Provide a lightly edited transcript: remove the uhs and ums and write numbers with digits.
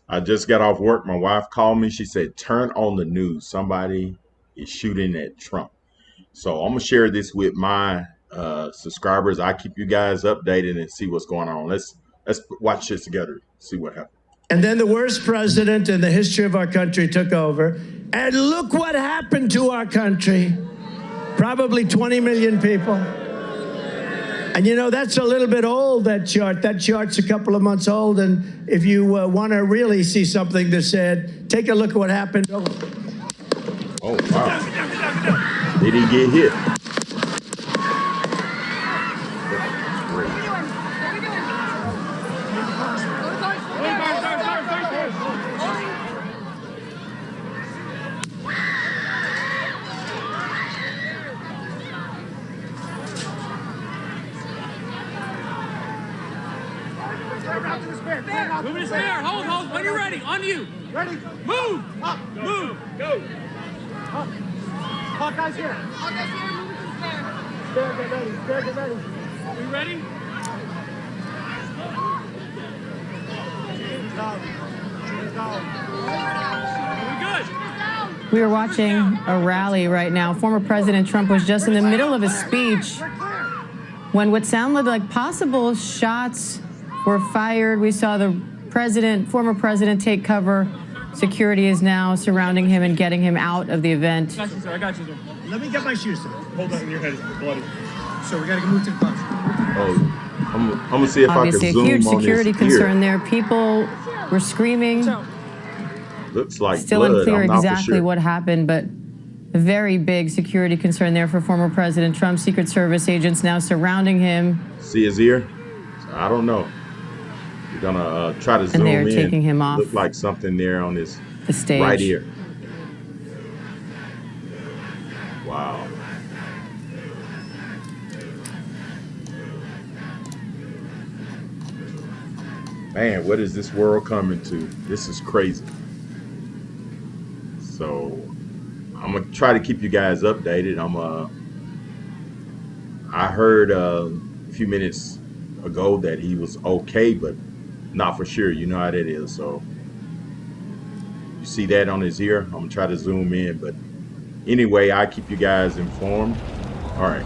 I just got off work. My wife called me. She said, turn on the news. Somebody is shooting at Trump. So I'm going to share this with my subscribers. I keep you guys updated and see what's going on. Let's watch this together, see what happens. And then the worst president in the history of our country took over. And look what happened to our country. Probably 20 million people. And you know, that's a little bit old, that chart. That chart's a couple of months old. And if you want to really see something that's said, take a look at what happened. Oh, wow. Did he get hit? Move it there. Hold. When you're ready. On you. Ready. Move. Up. Move. Go. Up. Hawkeye's here. Hawkeye's here. Move it to the stair. Stair, get ready. Stair, get ready. Are we ready? Are we good? We are watching a rally right now. Former President Trump was just in the middle of his speech when what sounded like possible shots were fired. We saw the former president, take cover. Security is now surrounding him and getting him out of the event. I got you, sir. I got you, sir. Let me get my shoes, sir. Hold on, your head is bloody. So we got to move to the front. Oh, I'm gonna see if Obviously, I can zoom a huge on security this concern ear. there. People were screaming. Looks like Still blood. unclear I'm not for exactly sure. what happened, but a very big security concern there for former President Trump. Secret Service agents now surrounding him. See his ear? I don't know. We're gonna try to zoom they're in. taking him off Look like something there on his the stage. right ear. Wow. Man, what is this world coming to? This is crazy. So I'm gonna try to keep you guys updated. I heard a few minutes ago that he was okay, but not for sure. You know how that is. So you see that on his ear. I'm gonna try to zoom in, but anyway, I keep you guys informed. All right.